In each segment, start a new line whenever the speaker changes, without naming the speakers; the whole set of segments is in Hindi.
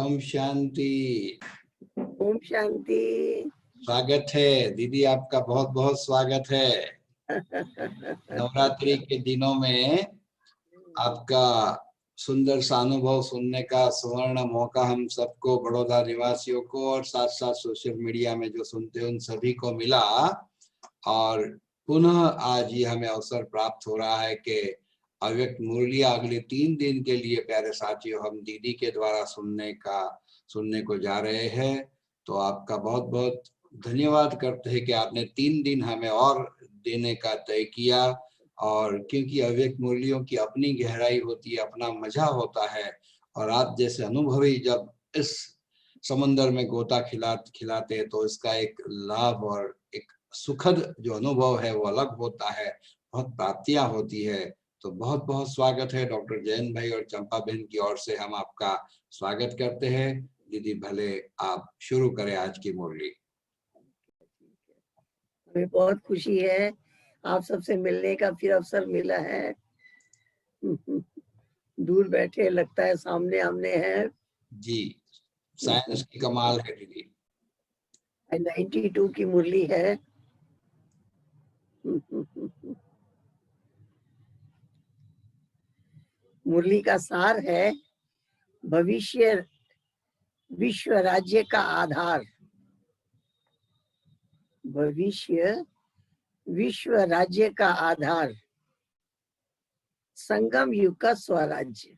ओम शांति।
ओम शांति।
स्वागत है दीदी, आपका बहुत बहुत स्वागत है। नवरात्रि के दिनों में आपका सुंदर सा अनुभव सुनने का सुवर्ण मौका हम सबको, बड़ौदा निवासियों को और साथ साथ सोशल मीडिया में जो सुनते हैं उन सभी को मिला। और पुनः आज ये हमें अवसर प्राप्त हो रहा है कि अव्यक्त मुरलिया अगले 3 दिन के लिए प्यारे साथियों हम दीदी के द्वारा सुनने को जा रहे हैं। तो आपका बहुत बहुत धन्यवाद करते हैं कि आपने 3 दिन हमें और देने का तय किया। और क्योंकि अव्यक्त मुरलियों की अपनी गहराई होती है, अपना मजा होता है, और आप जैसे अनुभवी जब इस समंदर में गोता खिलाते हैं तो इसका एक लाभ और एक सुखद जो अनुभव है वो अलग होता है, बहुत प्राप्तियां होती है। तो बहुत बहुत स्वागत है डॉक्टर जयंत भाई और चंपा बहन की ओर से हम आपका स्वागत करते हैं। दीदी भले आप शुरू करें आज की मुरली।
हमें बहुत खुशी है आप सबसे मिलने का फिर अवसर मिला है। दूर बैठे लगता है सामने आमने हैं
जी, साइंस की कमाल है दीदी।
92 की मुरली है। मुरली का सार है भविष्य विश्व राज्य का आधार। भविष्य विश्व राज्य का आधार, संगम युग का स्वराज्य।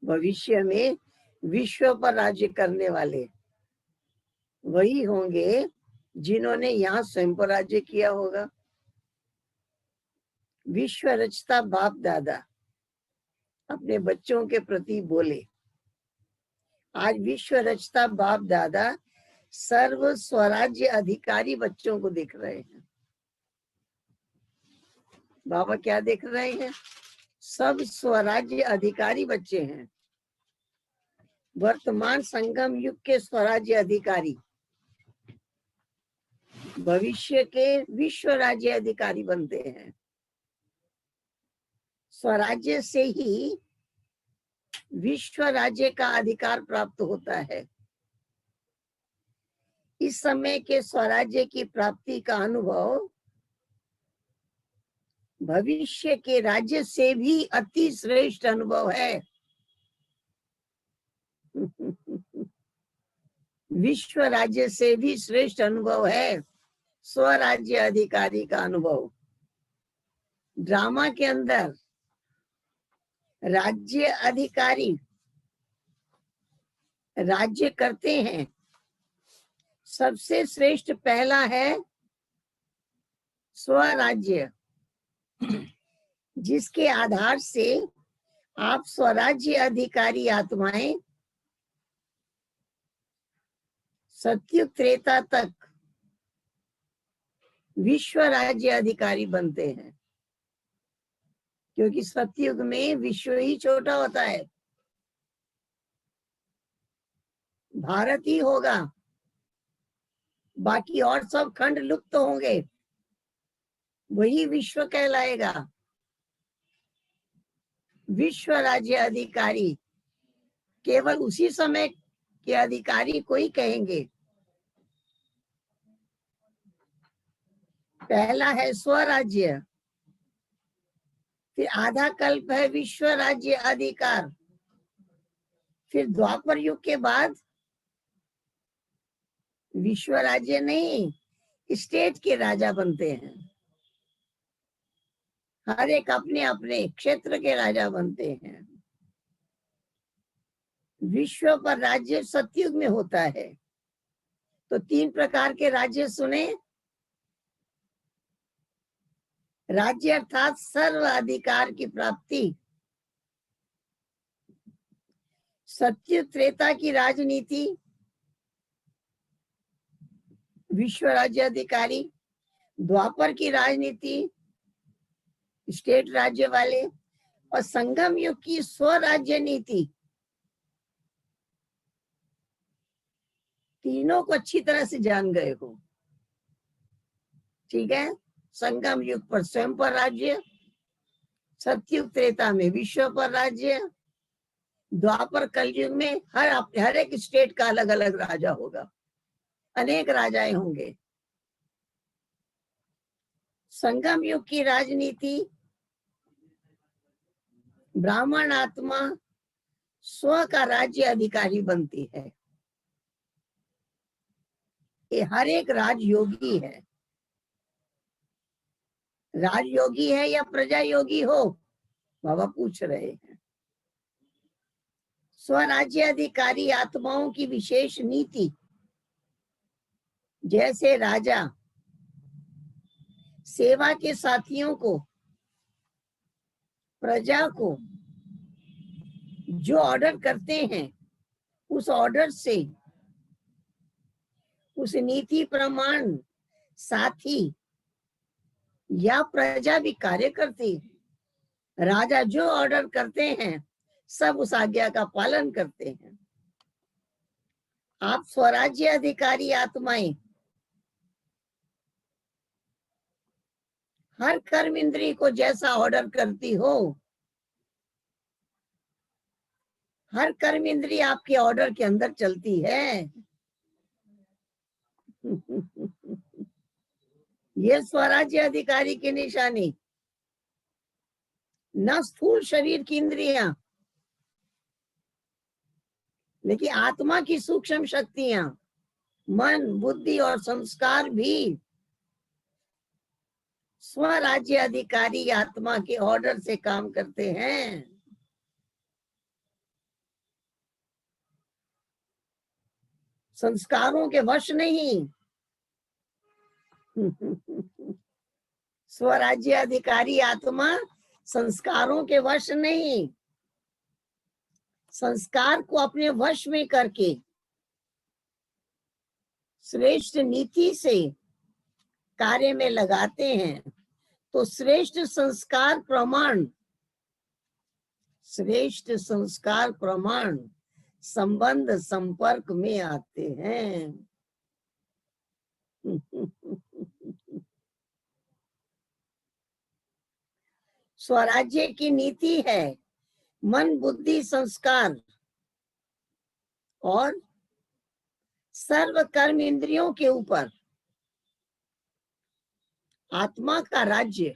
भविष्य में विश्व पर राज्य करने वाले वही होंगे जिन्होंने यहाँ स्वयं पर राज्य किया होगा। विश्व रचता बाप दादा अपने बच्चों के प्रति बोले। आज विश्व रचता बाप दादा सर्व स्वराज्य अधिकारी बच्चों को देख रहे हैं। बाबा क्या देख रहे हैं? सब स्वराज्य अधिकारी बच्चे हैं। वर्तमान संगम युग के स्वराज्य अधिकारी भविष्य के विश्व राज्य अधिकारी बनते हैं। स्वराज्य से ही विश्व राज्य का अधिकार प्राप्त होता है। इस समय के स्वराज्य की प्राप्ति का अनुभव भविष्य के राज्य से भी अति श्रेष्ठ अनुभव है। विश्व राज्य से भी श्रेष्ठ अनुभव है स्वराज्य अधिकारी का अनुभव। ड्रामा के अंदर राज्य अधिकारी राज्य करते हैं। सबसे श्रेष्ठ पहला है स्वराज्य, जिसके आधार से आप स्वराज्य अधिकारी आत्माएं सतयुग त्रेता तक विश्व राज्य अधिकारी बनते हैं। क्योंकि सतयुग में विश्व ही छोटा होता है, भारत ही होगा, बाकी और सब खंड लुप्त होंगे, वही विश्व कहलाएगा। विश्व राज्य अधिकारी केवल उसी समय के अधिकारी को ही कहेंगे। पहला है स्वराज्य, फिर आधा कल्प है विश्व राज्य अधिकार, फिर द्वापर युग के बाद विश्व राज्य नहीं, स्टेट के राजा बनते हैं। हर एक अपने अपने क्षेत्र के राजा बनते हैं। विश्व पर राज्य सतयुग में होता है। तो 3 प्रकार के राज्य सुने। राज्य अर्थात सर्व अधिकार की प्राप्ति। सतयुग त्रेता की राजनीति विश्व राज्य अधिकारी, द्वापर की राजनीति स्टेट राज्य वाले, और संगम युग की स्वराज्य नीति। तीनों को अच्छी तरह से जान गए हो, ठीक है। संगम युग पर स्वयं पर राज्य, सतयुग त्रेता में विश्व पर राज्य, द्वापर कलयुग में हर एक स्टेट का अलग अलग राजा होगा, अनेक राजाएं होंगे। संगम युग की राजनीति, ब्राह्मण आत्मा स्व का राज्य अधिकारी बनती है। ये हर एक राजयोगी है। राजयोगी है या प्रजा योगी हो, बाबा पूछ रहे हैं। स्वराज्य अधिकारी आत्माओं की विशेष नीति, जैसे राजा सेवा के साथियों को, प्रजा को जो ऑर्डर करते हैं, उस ऑर्डर से उस नीति प्रमाण साथी या प्रजा भी कार्य करती है। राजा जो ऑर्डर करते हैं सब उस आज्ञा का पालन करते हैं। आप स्वराज्य अधिकारी आत्माएं हर कर्म इंद्रिय को जैसा ऑर्डर करती हो, हर कर्म इंद्रिय आपके ऑर्डर के अंदर चलती है। ये स्वराज्य अधिकारी की निशानी, न स्थूल शरीर की इंद्रियां, लेकिन आत्मा की सूक्ष्म शक्तियां, मन, बुद्धि और संस्कार भी स्वराज्य अधिकारी आत्मा के ऑर्डर से काम करते हैं। संस्कारों के वश नहीं। स्वराज्य अधिकारी आत्मा संस्कारों के वश नहीं, संस्कार को अपने वश में करके श्रेष्ठ नीति से कार्य में लगाते हैं, तो श्रेष्ठ संस्कार प्रमाण संबंध संपर्क में आते हैं। स्वराज्य की नीति है मन, बुद्धि, संस्कार और सर्व कर्म इंद्रियों के ऊपर आत्मा का राज्य।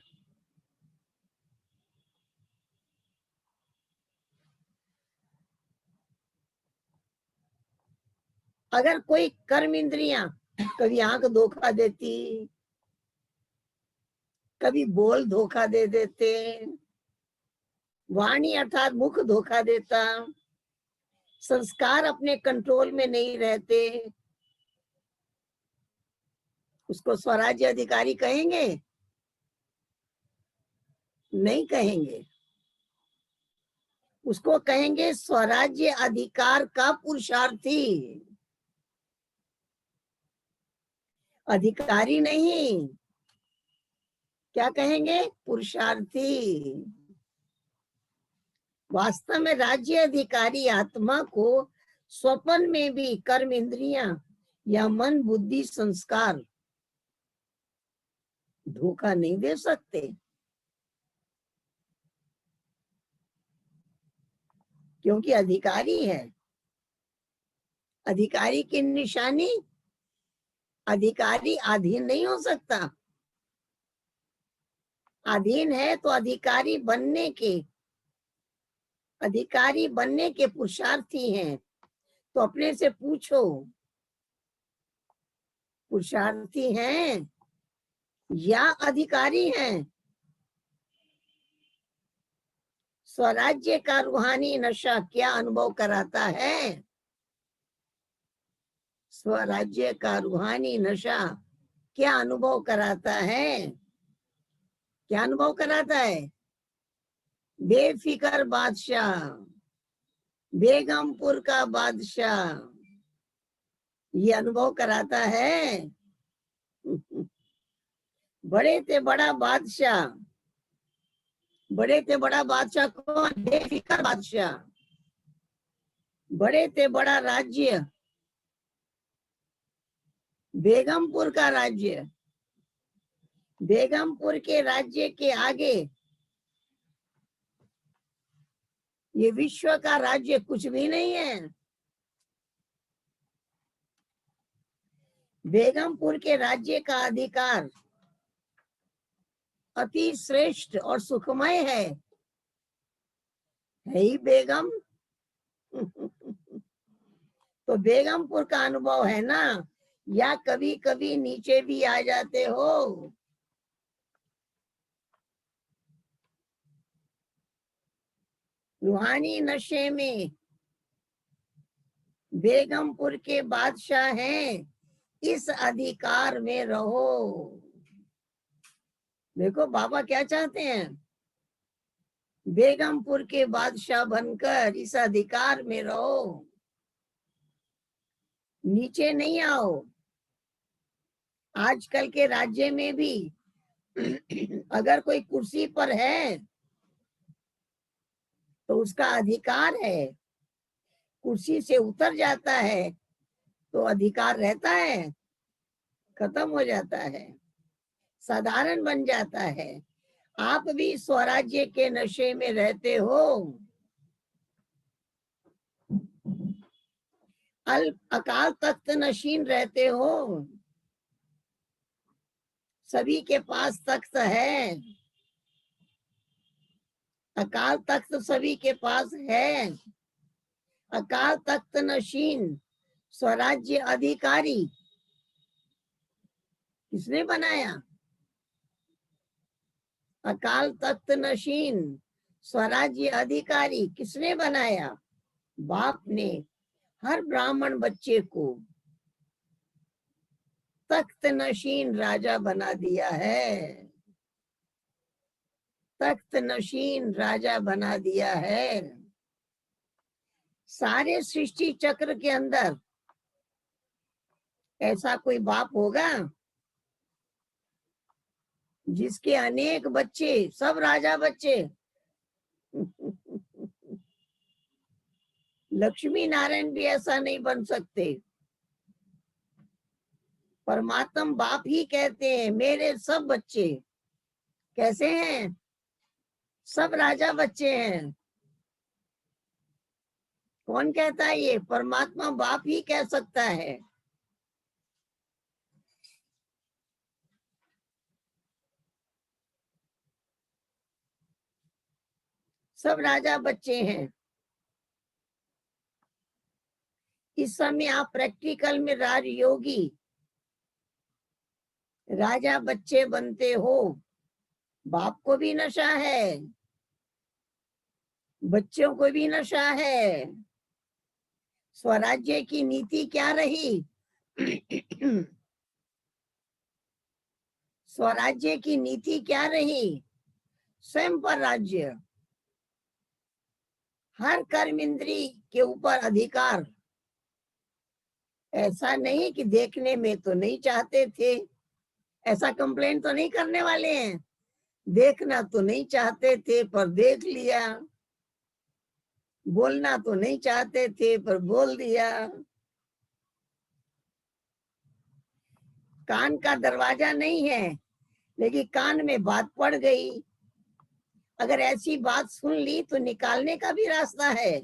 अगर कोई कर्म इंद्रियां कभी आंख धोखा देती, कभी बोल धोखा दे देते, वाणी अर्थात मुख धोखा देता, संस्कार अपने कंट्रोल में नहीं रहते, उसको स्वराज्य अधिकारी कहेंगे? नहीं कहेंगे। उसको कहेंगे स्वराज्य अधिकार का पुरुषार्थी, अधिकारी नहीं। क्या कहेंगे? पुरुषार्थी। वास्तव में राज्य अधिकारी आत्मा को स्वप्न में भी कर्म इंद्रियां या मन, बुद्धि, संस्कार धोखा नहीं दे सकते, क्योंकि अधिकारी है। अधिकारी की निशानी, अधिकारी अधीन नहीं हो सकता। अधीन है तो अधिकारी बनने के पुरुषार्थी हैं। तो अपने से पूछो, पुरुषार्थी हैं या अधिकारी हैं? स्वराज्य का रूहानी नशा क्या अनुभव कराता है? स्वराज्य का रूहानी नशा क्या अनुभव कराता है? क्या अनुभव कराता है? बेफिकर बादशाह, बेगमपुर का बादशाह, ये अनुभव कराता है। बड़े ते बड़ा बादशाह, बड़े ते बड़ा बादशाह कौन? बेफिकर बादशाह। बड़े ते बड़ा राज्य, बेगमपुर का राज्य। बेगमपुर के राज्य के आगे ये विश्व का राज्य कुछ भी नहीं है। बेगमपुर के राज्य का अधिकार अति श्रेष्ठ और सुखमय है ही बेगम। तो बेगमपुर का अनुभव है ना, या कभी कभी नीचे भी आ जाते हो? रूहानी नशे में बेगमपुर के बादशाह हैं, इस अधिकार में रहो। देखो बाबा क्या चाहते हैं, बेगमपुर के बादशाह बनकर इस अधिकार में रहो, नीचे नहीं आओ। आजकल के राज्य में भी अगर कोई कुर्सी पर है तो उसका अधिकार है, कुर्सी से उतर जाता है तो अधिकार रहता है, खत्म हो जाता है, साधारण बन जाता है। आप भी स्वराज्य के नशे में रहते हो। अकाल तख्त नशीन रहते हो। सभी के पास तख्त है, अकाल तख्त सभी के पास है। अकाल तख्त नशीन स्वराज्य अधिकारी किसने बनाया? अकाल तख्त नशीन स्वराज्य अधिकारी किसने बनाया? बाप ने हर ब्राह्मण बच्चे को तख्त नशीन राजा बना दिया है, तख्त नशीन राजा बना दिया है। सारे सृष्टि चक्र के अंदर ऐसा कोई बाप होगा जिसके अनेक बच्चे सब राजा बच्चे? लक्ष्मी नारायण भी ऐसा नहीं बन सकते। परमात्मा बाप ही कहते हैं मेरे सब बच्चे कैसे हैं? सब राजा बच्चे हैं। कौन कहता है ये? परमात्मा बाप ही कह सकता है। सब राजा बच्चे हैं। इस समय आप प्रैक्टिकल में राजयोगी राजा बच्चे बनते हो। बाप को भी नशा है, बच्चों को भी नशा है। स्वराज्य की नीति क्या रही? स्वराज्य की नीति क्या रही? स्वयं पर राज्य, हर कर्म इंद्री के ऊपर अधिकार। ऐसा नहीं कि देखने में तो नहीं चाहते थे, ऐसा कंप्लेन तो नहीं करने वाले हैं। देखना तो नहीं चाहते थे पर देख लिया, बोलना तो नहीं चाहते थे पर बोल दिया। कान का दरवाजा नहीं है लेकिन कान में बात पड़ गई। अगर ऐसी बात सुन ली तो निकालने का भी रास्ता है।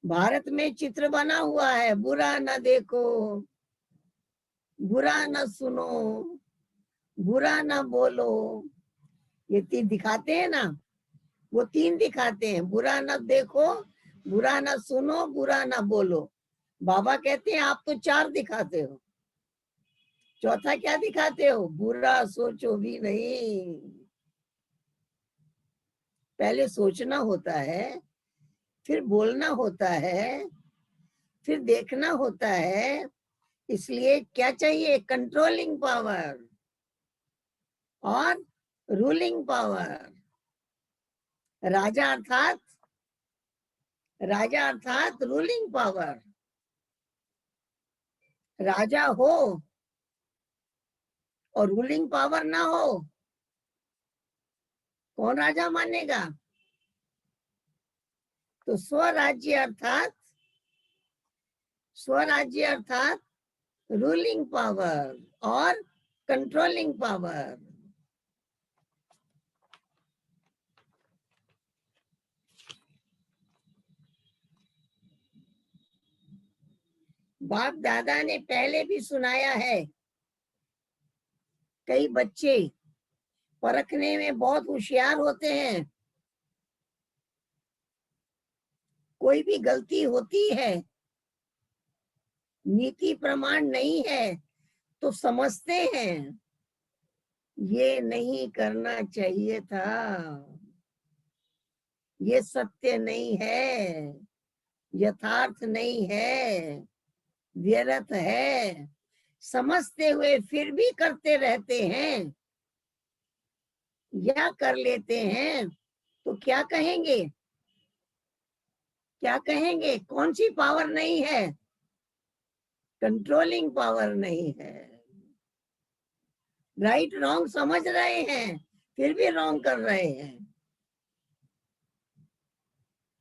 भारत में चित्र बना हुआ है, बुरा न देखो, बुरा न सुनो, बुरा न बोलो। ये तीन दिखाते हैं ना, वो तीन दिखाते हैं, बुरा न देखो, बुरा न सुनो, बुरा न बोलो। बाबा कहते हैं आप तो चार दिखाते हो, चौथा क्या दिखाते हो? बुरा सोचो भी नहीं। पहले सोचना होता है, फिर बोलना होता है, फिर देखना होता है। इसलिए क्या चाहिए? कंट्रोलिंग पावर और रूलिंग पावर। राजा अर्थात रूलिंग पावर। राजा हो और रूलिंग पावर ना हो, कौन राजा मानेगा? तो स्वराज्य अर्थात रूलिंग पावर और कंट्रोलिंग पावर। बाप दादा ने पहले भी सुनाया है। कई बच्चे परखने में बहुत होशियार होते हैं, कोई भी गलती होती है, नीति प्रमाण नहीं है, तो समझते हैं ये नहीं करना चाहिए था, ये सत्य नहीं है, यथार्थ नहीं है, व्यर्थ है। समझते हुए फिर भी करते रहते हैं या कर लेते हैं, तो क्या कहेंगे? क्या कहेंगे? कौन सी पावर नहीं है? कंट्रोलिंग पावर नहीं है। राइट रॉन्ग समझ रहे हैं, फिर भी रॉन्ग कर रहे हैं।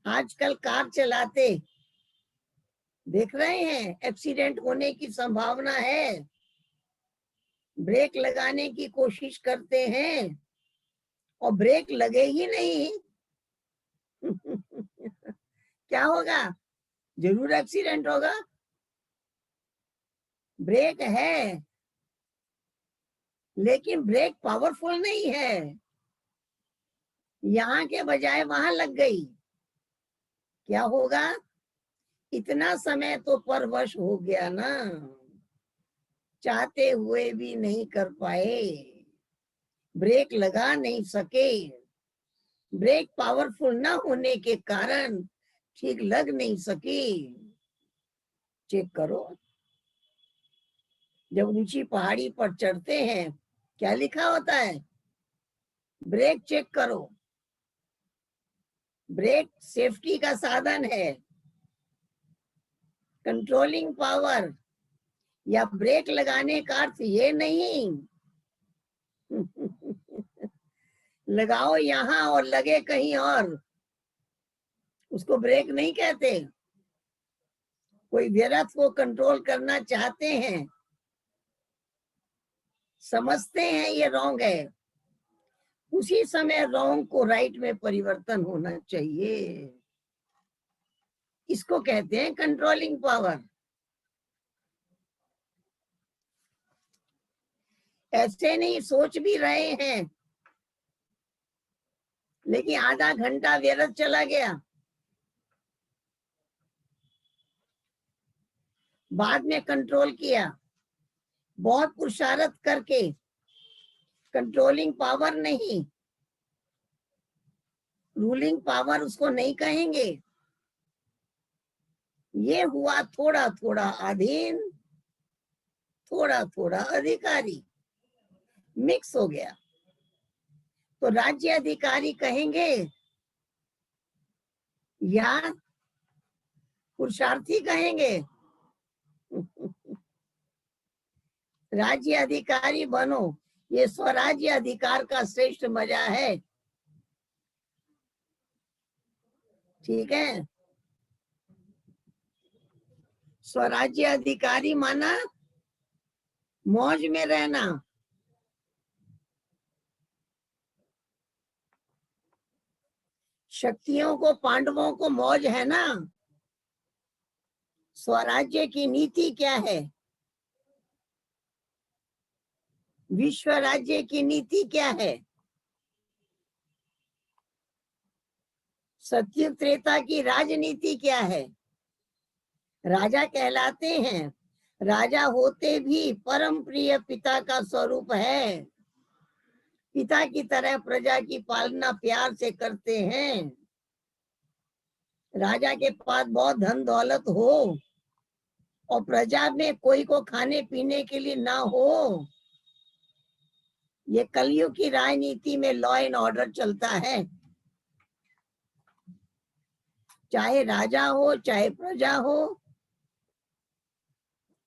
आजकल कार चलाते देख रहे हैं, एक्सीडेंट होने की संभावना है, ब्रेक लगाने की कोशिश करते हैं और ब्रेक लगे ही नहीं। क्या होगा? जरूर एक्सीडेंट होगा। ब्रेक है लेकिन ब्रेक पावरफुल नहीं है, यहाँ के बजाय वहां लग गई। क्या होगा? इतना समय तो परवश हो गया ना, चाहते हुए भी नहीं कर पाए, ब्रेक लगा नहीं सके। ब्रेक पावरफुल ना होने के कारण ठीक लग नहीं सकी। चेक करो, जब ऊंची पहाड़ी पर चढ़ते हैं क्या लिखा होता है? ब्रेक चेक करो। ब्रेक सेफ्टी का साधन है, कंट्रोलिंग पावर या ब्रेक लगाने का अर्थ ये नहीं लगाओ यहां और लगे कहीं और, उसको ब्रेक नहीं कहते। कोई व्यर्थ को कंट्रोल करना चाहते हैं, समझते हैं ये रॉन्ग है, उसी समय रॉन्ग को राइट में परिवर्तन होना चाहिए। इसको कहते हैं कंट्रोलिंग पावर। ऐसे नहीं सोच भी रहे हैं लेकिन आधा घंटा व्यर्थ चला गया, बाद में कंट्रोल किया, बहुत पुरुषार्थ करके। कंट्रोलिंग पावर नहीं, रूलिंग पावर उसको नहीं कहेंगे। ये हुआ थोड़ा थोड़ा अधीन, थोड़ा थोड़ा अधिकारी, मिक्स हो गया। तो राज्य अधिकारी कहेंगे या पुरुषार्थी कहेंगे? राज्य अधिकारी बनो, ये स्वराज्य अधिकार का श्रेष्ठ मजा है। ठीक है, स्वराज्य अधिकारी माना मौज में रहना। शक्तियों को, पांडवों को मौज है ना। स्वराज्य की नीति क्या है? विश्व राज्य की नीति क्या है? सत्युग त्रेता की राजनीति क्या है? राजा कहलाते हैं, राजा होते भी परम प्रिय पिता का स्वरूप है। पिता की तरह प्रजा की पालना प्यार से करते हैं। राजा के पास बहुत धन दौलत हो और प्रजा में कोई को खाने पीने के लिए ना हो, ये कलयुग की राजनीति में लॉ एंड ऑर्डर चलता है। चाहे राजा हो चाहे प्रजा हो,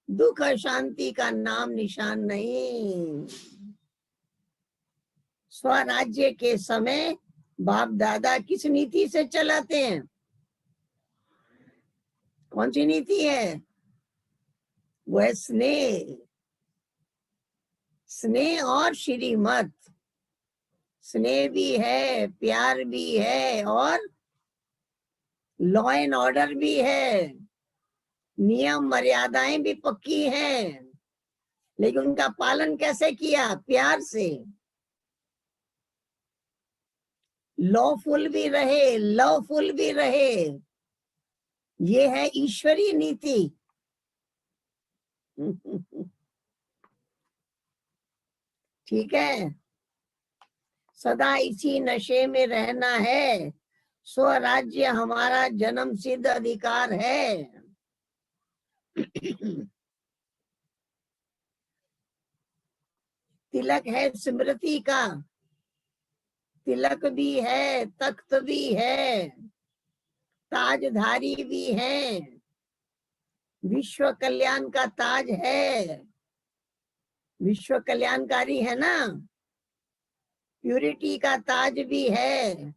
दुख और शांति का नाम निशान नहीं। स्वराज्य के समय बाप दादा किस नीति से चलाते हैं? कौन सी नीति है? वो है स्नेह। स्नेह और श्रीमत। स्नेह भी है, प्यार भी है और लॉ एंड ऑर्डर भी है। नियम मर्यादाएं भी पक्की हैं, लेकिन उनका पालन कैसे किया? प्यार से। लॉफुल भी रहे, लवफुल भी रहे। ये है ईश्वरीय नीति। ठीक है, सदा इसी नशे में रहना है। स्वराज्य हमारा जन्म सिद्ध अधिकार है। तिलक है स्मृति का, तिलक भी है, तख्त भी है, ताजधारी भी है, विश्व कल्याण का ताज है। विश्व कल्याणकारी है ना, प्यूरिटी का ताज भी है,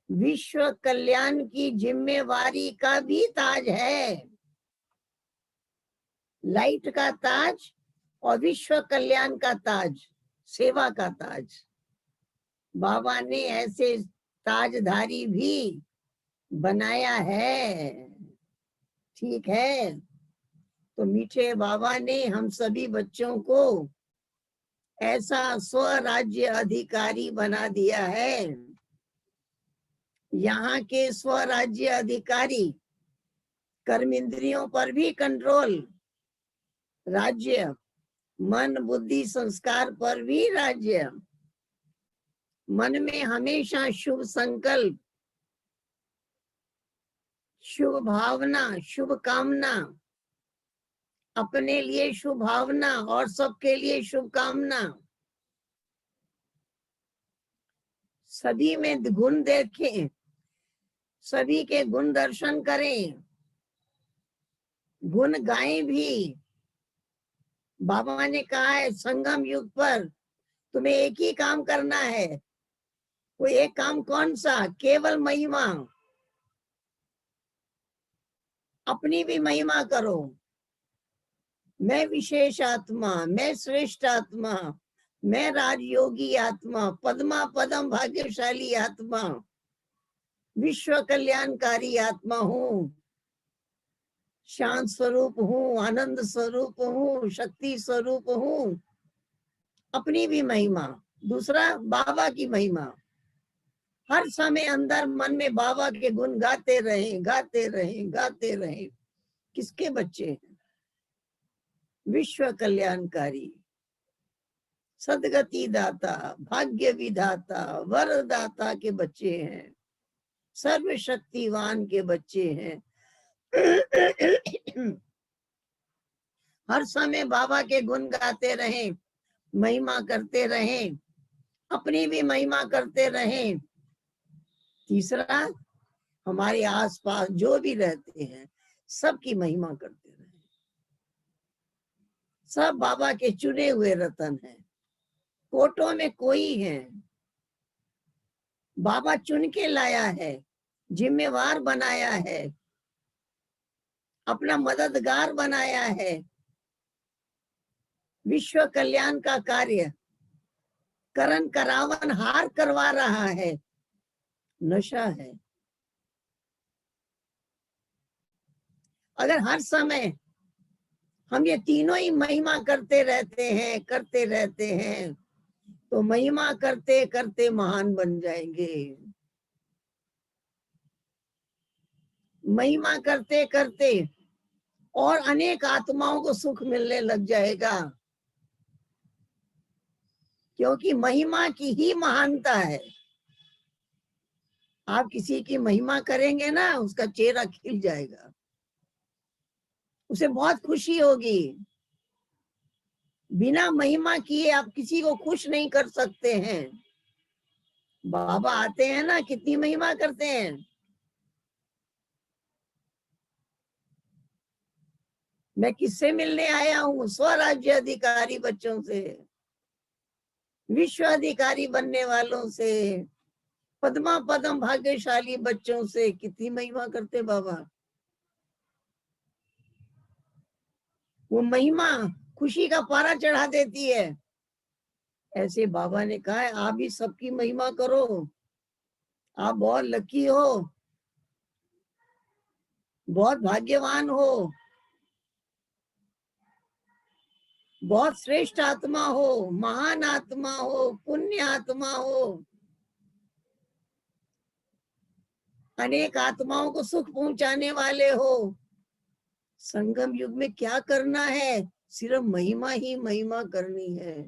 विश्व कल्याण की जिम्मेवारी का भी ताज है। लाइट का ताज और विश्व कल्याण का ताज, सेवा का ताज। बाबा ने ऐसे ताजधारी भी बनाया है। ठीक है, तो मीठे बाबा ने हम सभी बच्चों को ऐसा स्वराज्य अधिकारी बना दिया है। यहाँ के स्वराज्य अधिकारी कर्म इंद्रियों पर भी कंट्रोल, राज्य, मन बुद्धि संस्कार पर भी राज्य। मन में हमेशा शुभ संकल्प, शुभ भावना, शुभ कामना, अपने लिए शुभ भावना और सबके लिए शुभ कामना। सभी में गुण देखें, सभी के गुण दर्शन करें, गुण गाएं भी। बाबा ने कहा है संगम युग पर तुम्हें एक ही काम करना है। वो एक काम कौन सा? केवल महिमा, अपनी भी महिमा करो। मैं विशेष आत्मा, मैं श्रेष्ठ आत्मा, मैं राजयोगी आत्मा, पद्मा पदम भाग्यशाली आत्मा, विश्व कल्याणकारी आत्मा हूँ, शांत स्वरूप हूँ, आनंद स्वरूप हूँ, शक्ति स्वरूप हूँ। अपनी भी महिमा, दूसरा बाबा की महिमा। हर समय अंदर मन में बाबा के गुण गाते रहें, गाते रहें, गाते रहें। किसके बच्चे हैं? विश्व कल्याणकारी, सदगति दाता, भाग्य विधाता, वरदाता के बच्चे हैं, सर्वशक्तिवान के बच्चे हैं। हर समय बाबा के गुण गाते रहें, महिमा करते रहें, अपनी भी महिमा करते रहें। तीसरा, हमारे आसपास जो भी रहते हैं सबकी महिमा करते रहें। सब बाबा के चुने हुए रतन हैं, कोटों में कोई है। बाबा चुन के लाया है, जिम्मेवार बनाया है, अपना मददगार बनाया है। विश्व कल्याण का कार्य करण करावन हार करवा रहा है, नशा है। अगर हर समय हम ये तीनों ही महिमा करते रहते हैं तो महिमा करते करते महान बन जाएंगे। महिमा करते करते और अनेक आत्माओं को सुख मिलने लग जाएगा, क्योंकि महिमा की ही महानता है। आप किसी की महिमा करेंगे ना, उसका चेहरा खिल जाएगा, उसे बहुत खुशी होगी। बिना महिमा किए आप किसी को खुश नहीं कर सकते हैं। बाबा आते हैं ना, कितनी महिमा करते हैं। मैं किससे मिलने आया हूँ? स्वराज्य अधिकारी बच्चों से, विश्व अधिकारी बनने वालों से, पद्मा पदम भाग्यशाली बच्चों से। कितनी महिमा करते बाबा। वो महिमा खुशी का पारा चढ़ा देती है। ऐसे बाबा ने कहा है आप भी सबकी महिमा करो। आप बहुत लकी हो, बहुत भाग्यवान हो। बहुत श्रेष्ठ आत्मा हो, महान आत्मा हो, पुण्य आत्मा हो, अनेक आत्माओं को सुख पहुंचाने वाले हो, संगम युग में क्या करना है? सिर्फ महिमा ही महिमा करनी है।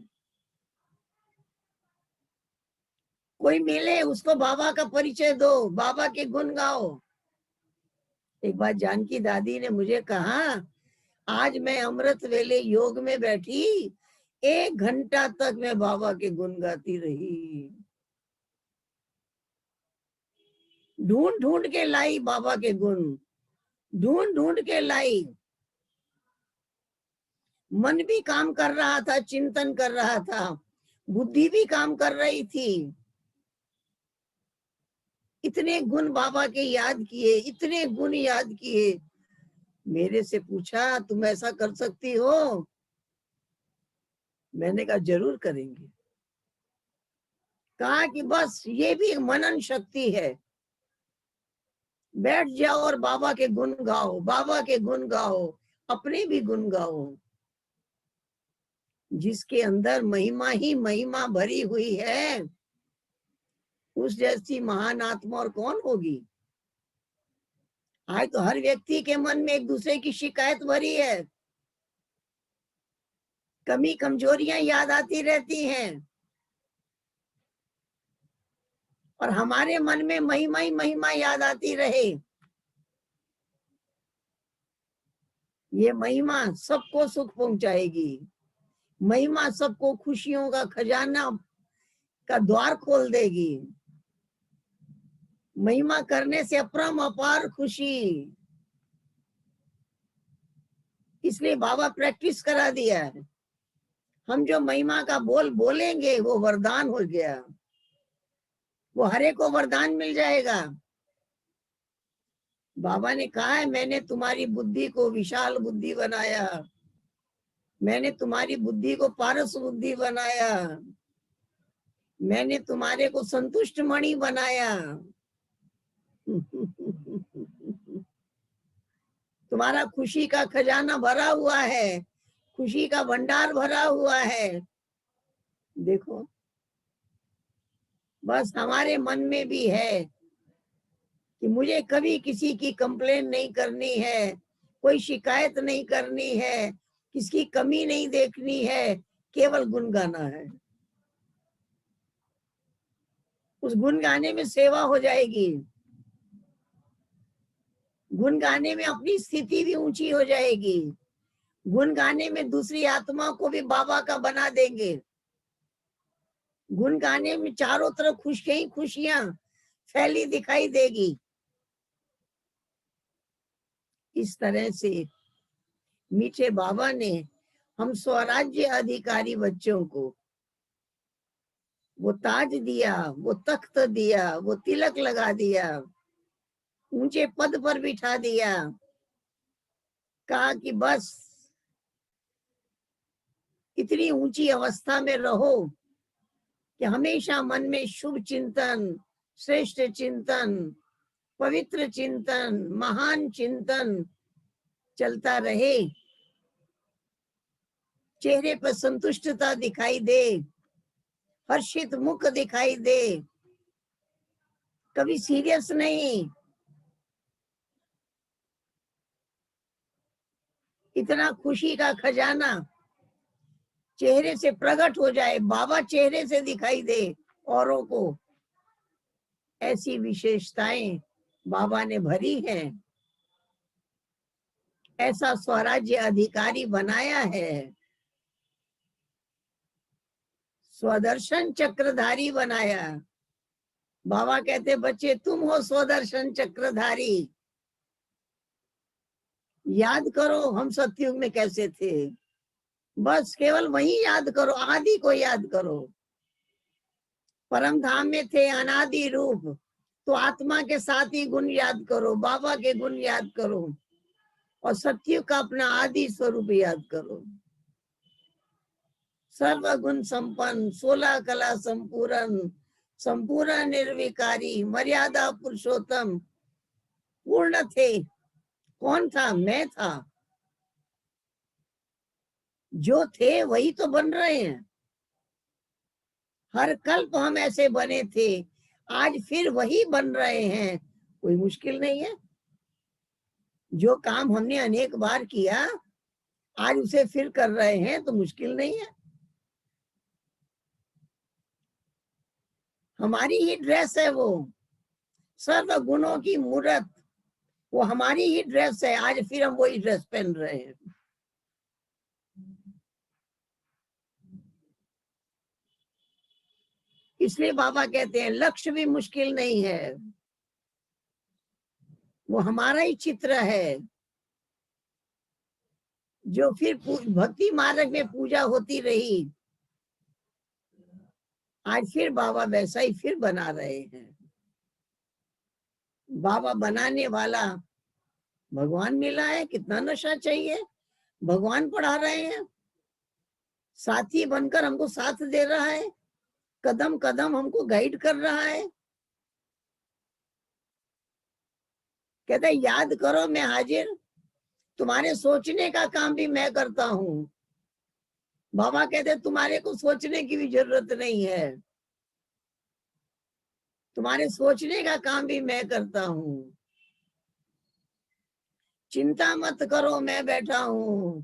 कोई मिले उसको बाबा का परिचय दो, बाबा के गुण गाओ। एक बार जानकी दादी ने मुझे कहा, आज मैं अमृत वेले योग में बैठी, 1 घंटा तक मैं बाबा के गुण गाती रही, ढूंढ ढूंढ के लाई बाबा के गुण, ढूंढ ढूंढ के लाई। मन भी काम कर रहा था, चिंतन कर रहा था, बुद्धि भी काम कर रही थी। इतने गुण बाबा के याद किए, इतने गुण याद किए। मेरे से पूछा, तुम ऐसा कर सकती हो? मैंने कहा जरूर करेंगे। कहा कि बस ये भी मनन शक्ति है, बैठ जाओ और बाबा के गुण गाओ, बाबा के गुण गाओ, अपने भी गुण गाओ। जिसके अंदर महिमा ही महिमा भरी हुई है, उस जैसी महान आत्मा और कौन होगी? आज तो हर व्यक्ति के मन में एक दूसरे की शिकायत भरी है, कमी कमजोरियां याद आती रहती हैं, और हमारे मन में महिमा ही महिमा याद आती रहे। ये महिमा सबको सुख पहुंचाएगी, महिमा सबको खुशियों का खजाना का द्वार खोल देगी। महिमा करने से अपरम अपार खुशी। इसलिए बाबा प्रैक्टिस करा दिया है। हम जो महिमा का बोल बोलेंगे वो वरदान हो गया, वो हरे को वरदान मिल जाएगा। बाबा ने कहा है, मैंने तुम्हारी बुद्धि को विशाल बुद्धि बनाया, मैंने तुम्हारी बुद्धि को पारस बुद्धि बनाया, मैंने तुम्हारे को संतुष्ट मणि बनाया। तुम्हारा खुशी का खजाना भरा हुआ है, खुशी का भंडार भरा हुआ है। देखो, बस हमारे मन में भी है कि मुझे कभी किसी की कंप्लेन नहीं करनी है, कोई शिकायत नहीं करनी है, किसकी कमी नहीं देखनी है, केवल गुण गाना है। उस गुण गाने में सेवा हो जाएगी, गुण गाने में अपनी स्थिति भी ऊंची हो जाएगी, गुण गाने में दूसरी आत्मा को भी बाबा का बना देंगे। गुण गाने में चारों तरफ खुशियां ही खुशियां फैली दिखाई देगी। इस तरह से मीठे बाबा ने हम स्वराज्य अधिकारी बच्चों को वो ताज दिया, वो तख्त दिया, वो तिलक लगा दिया, ऊंचे पद पर बिठा दिया। कहा कि बस इतनी ऊंची अवस्था में रहो कि हमेशा मन में शुभ चिंतन, श्रेष्ठ चिंतन, पवित्र चिंतन, महान चिंतन चलता रहे, चेहरे पर संतुष्टता दिखाई दे, हर्षित मुख दिखाई दे, कभी सीरियस नहीं। इतना खुशी का खजाना चेहरे से प्रकट हो जाए, बाबा चेहरे से दिखाई दे औरों को। ऐसी विशेषताएं बाबा ने भरी हैं, ऐसा स्वराज्य अधिकारी बनाया है, स्वदर्शन चक्रधारी बनाया। बाबा कहते, बच्चे तुम हो स्वदर्शन चक्रधारी। याद करो हम सतयुग में कैसे थे, बस केवल वही याद करो, आदि को याद करो। परम धाम में थे अनादि रूप, तो आत्मा के साथ ही गुण याद करो, बाबा के गुण याद करो, और सतयुग का अपना आदि स्वरूप याद करो। सर्व गुण संपन्न, 16 कला संपूर्ण, संपूर्ण निर्विकारी, मर्यादा पुरुषोत्तम, पूर्ण थे। कौन था? मैं था। जो थे वही तो बन रहे हैं। हर कल्प हम ऐसे बने थे, आज फिर वही बन रहे हैं, कोई मुश्किल नहीं है। जो काम हमने अनेक बार किया, आज उसे फिर कर रहे हैं तो मुश्किल नहीं है। हमारी ही ड्रेस है वो, सर्व गुणों की मूरत, वो हमारी ही ड्रेस है, आज फिर हम वही ड्रेस पहन रहे हैं। इसलिए बाबा कहते हैं लक्ष्य भी मुश्किल नहीं है, वो हमारा ही चित्र है। जो फिर भक्ति मार्ग में पूजा होती रही, आज फिर बाबा वैसा ही फिर बना रहे हैं। बाबा बनाने वाला भगवान मिला है, कितना नशा चाहिए। भगवान पढ़ा रहे हैं, साथी बनकर हमको साथ दे रहा है, कदम कदम हमको गाइड कर रहा है। कहते हैं याद करो मैं हाजिर, तुम्हारे सोचने का काम भी मैं करता हूं। बाबा कहते तुम्हारे को सोचने की भी जरूरत नहीं है, तुम्हारे सोचने का काम भी मैं करता हूं। चिंता मत करो मैं बैठा हूं।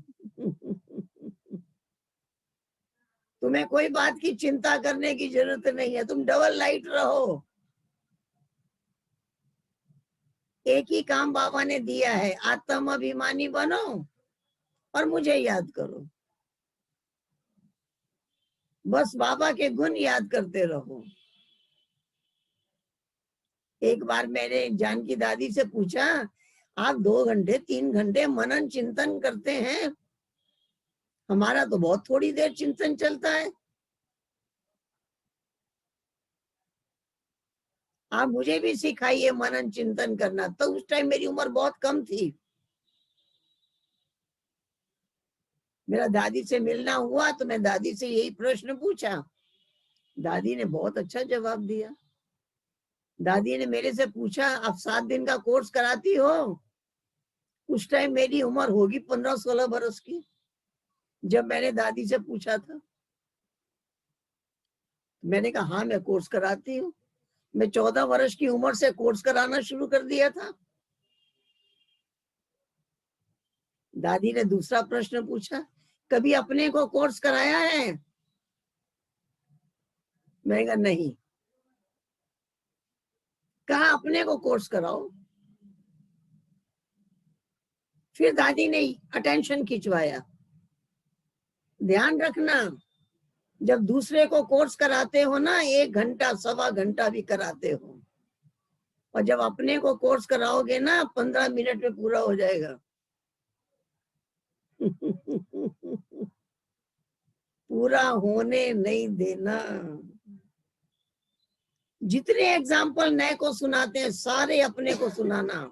तुम्हें कोई बात की चिंता करने की जरूरत नहीं है, तुम डबल लाइट रहो। एक ही काम बाबा ने दिया है, आत्म अभिमानी बनो और मुझे याद करो। बस बाबा के गुण याद करते रहो। एक बार मैंने जानकी दादी से पूछा, आप 2 घंटे 3 घंटे मनन चिंतन करते हैं, हमारा तो बहुत थोड़ी देर चिंतन चलता है। आप मुझे भी सिखाइए मनन चिंतन करना। तो उस टाइम मेरी उम्र बहुत कम थी। मेरा दादी से मिलना हुआ तो मैं दादी से यही प्रश्न पूछा, दादी ने बहुत अच्छा जवाब दिया। दादी ने मेरे से पूछा, आप 7 दिन का कोर्स कराती हो? उस टाइम मेरी उम्र होगी 15-16 बरस की, जब मैंने दादी से पूछा था। मैंने कहा हाँ मैं कोर्स कराती हूँ। मैं 14 वर्ष की उम्र से कोर्स कराना शुरू कर दिया था। दादी ने दूसरा प्रश्न पूछा, कभी अपने को कोर्स कराया है? मैंने कहा नहीं। कहा अपने को कोर्स कराओ। फिर दादी ने अटेंशन खिंचवाया, ध्यान रखना जब दूसरे को कोर्स कराते हो ना, 1 घंटा 1.25 घंटा भी कराते हो, और जब अपने को कोर्स कराओगे ना 15 मिनट में पूरा हो जाएगा। पूरा होने नहीं देना। जितने एग्जाम्पल नए को सुनाते हैं सारे अपने को सुनाना,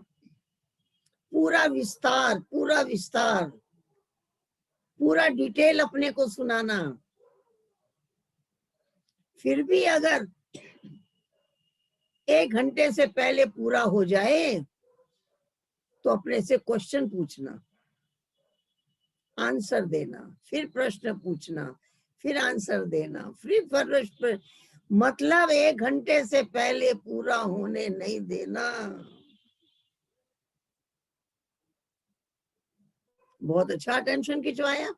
पूरा विस्तार, पूरा विस्तार, पूरा डिटेल अपने को सुनाना। फिर भी अगर 1 घंटे से पहले पूरा हो जाए तो अपने से क्वेश्चन पूछना, आंसर देना, फिर प्रश्न पूछना, फिर आंसर देना, फिर प्रश्न, मतलब 1 घंटे से पहले पूरा होने नहीं देना। बहुत अच्छा अटेंशन खिंचवाया।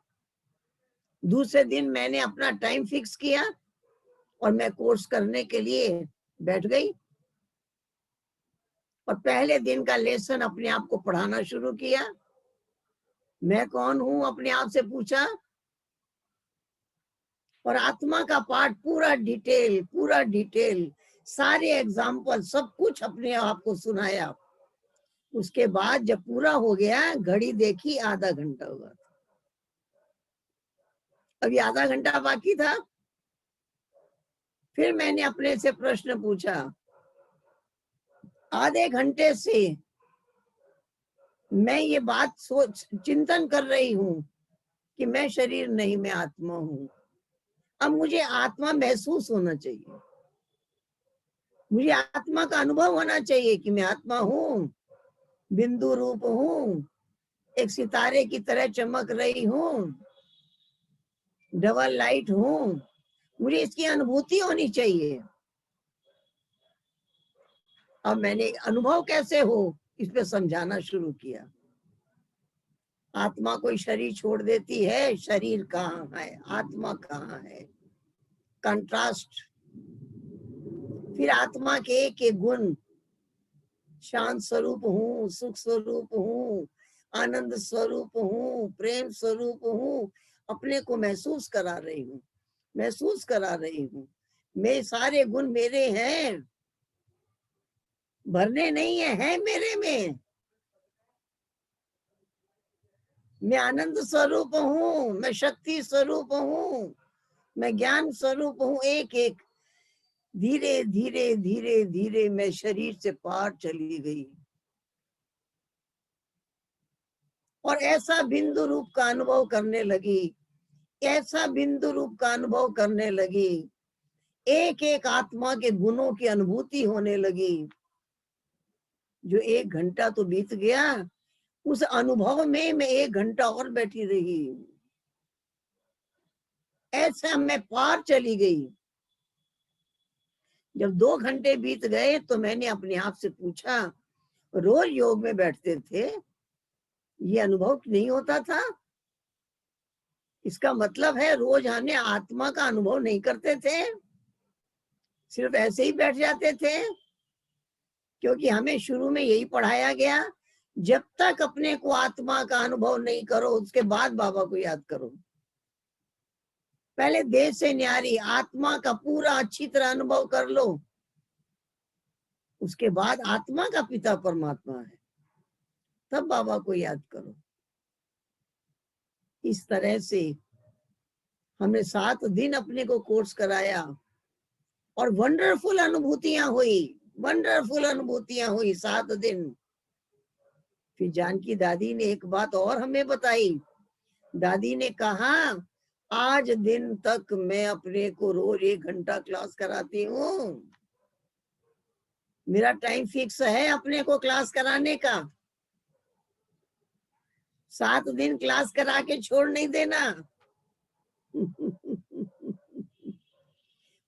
दूसरे दिन मैंने अपना टाइम फिक्स किया और मैं कोर्स करने के लिए बैठ गई, और पहले दिन का लेसन अपने आप को पढ़ाना शुरू किया। मैं कौन हूं अपने आप से पूछा, और आत्मा का पाठ पूरा डिटेल, सारे एग्जाम्पल सब कुछ अपने आप को सुनाया। उसके बाद जब पूरा हो गया, घड़ी देखी, आधा घंटा हुआ, अभी आधा घंटा बाकी था। फिर मैंने अपने से प्रश्न पूछा, आधे घंटे से मैं ये बात सोच चिंतन कर रही हूं कि मैं शरीर नहीं, मैं आत्मा हूं। अब मुझे आत्मा महसूस होना चाहिए, मुझे आत्मा का अनुभव होना चाहिए कि मैं आत्मा हूं, बिंदु रूप हूं, एक सितारे की तरह चमक रही हूं। डबल लाइट हूं, मुझे इसकी अनुभूति होनी चाहिए। अब मैंने अनुभव कैसे हो इस पे समझाना शुरू किया। आत्मा कोई शरीर छोड़ देती है, शरीर कहाँ है, आत्मा कहाँ है, कंट्रास्ट। फिर आत्मा के एक गुण, शांत स्वरूप हूँ, सुख स्वरूप हूँ, आनंद स्वरूप हूँ, प्रेम स्वरूप हूँ, अपने को महसूस करा रही हूँ, महसूस करा रही हूँ। मैं सारे गुण मेरे हैं, भरने नहीं है मेरे में। मैं आनंद स्वरूप हूँ, मैं शक्ति स्वरूप हूँ, मैं ज्ञान स्वरूप हूँ। एक एक धीरे धीरे धीरे धीरे मैं शरीर से पार चली गई और ऐसा बिंदु रूप का अनुभव करने लगी, ऐसा बिंदु रूप का अनुभव करने लगी, एक एक आत्मा के गुणों की अनुभूति होने लगी। जो 1 घंटा तो बीत गया, उस अनुभव में मैं 1 घंटा और बैठी रही। ऐसा मैं पार चली गई। जब 2 घंटे बीत गए तो मैंने अपने आप से पूछा, रोज योग में बैठते थे, ये अनुभव नहीं होता था? इसका मतलब है रोज हमने आत्मा का अनुभव नहीं करते थे, सिर्फ ऐसे ही बैठ जाते थे। क्योंकि हमें शुरू में यही पढ़ाया गया, जब तक अपने को आत्मा का अनुभव नहीं करो उसके बाद बाबा को याद करो। पहले देह से न्यारी आत्मा का पूरा अच्छी तरह अनुभव कर लो, उसके बाद आत्मा का पिता परमात्मा है, तब बाबा को याद करो। इस तरह से हमने 7 दिन अपने को कोर्स कराया और वंडरफुल अनुभूतियां हुई, वंडरफुल अनुभूतियां हुई 7 दिन। फिर जानकी दादी ने एक बात और हमें बताई। दादी ने कहा, आज दिन तक मैं अपने को रोज 1 घंटा क्लास कराती हूँ, मेरा टाइम फिक्स है अपने को क्लास कराने का। 7 दिन क्लास करा के छोड़ नहीं देना।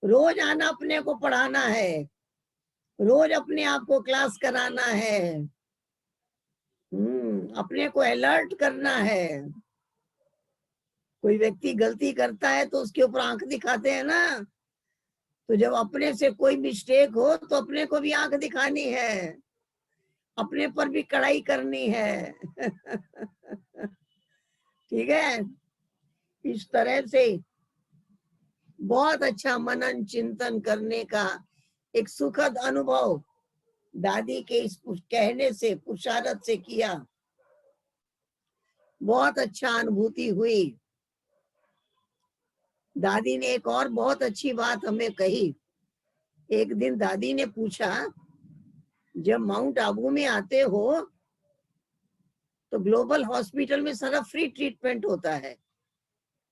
रोज आना, अपने को पढ़ाना है, रोज अपने आप को क्लास कराना है, अपने को अलर्ट करना है। कोई व्यक्ति गलती करता है तो उसके ऊपर आंख दिखाते हैं ना, तो जब अपने से कोई मिस्टेक हो तो अपने को भी आंख दिखानी है, अपने पर भी कड़ाई करनी है। ठीक है। इस तरह से बहुत अच्छा मनन चिंतन करने का एक सुखद अनुभव दादी के इस कहने से, पुरुषारथ से किया। बहुत अच्छा अनुभूति हुई। दादी ने एक और बहुत अच्छी बात हमें कही। एक दिन दादी ने पूछा, जब माउंट आबू में आते हो तो ग्लोबल हॉस्पिटल में सारा फ्री ट्रीटमेंट होता है,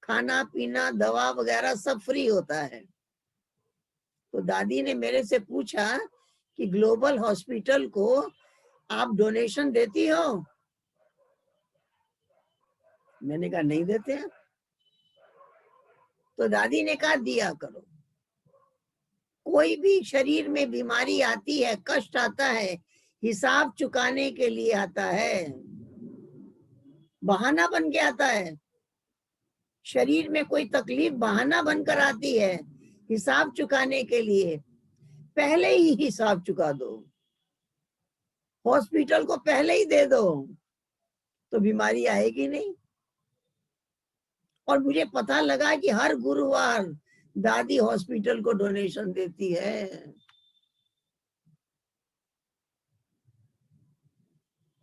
खाना पीना दवा वगैरह सब फ्री होता है। तो दादी ने मेरे से पूछा कि ग्लोबल हॉस्पिटल को आप डोनेशन देती हो? मैंने कहा नहीं देते हैं। तो दादी ने कहा दिया करो। कोई भी शरीर में बीमारी आती है, कष्ट आता है, हिसाब चुकाने के लिए आता है, बहाना बन के आता है। शरीर में कोई तकलीफ बहाना बनकर आती है हिसाब चुकाने के लिए। पहले ही हिसाब चुका दो, हॉस्पिटल को पहले ही दे दो, तो बीमारी आएगी नहीं। और मुझे पता लगा कि हर गुरुवार दादी हॉस्पिटल को डोनेशन देती है।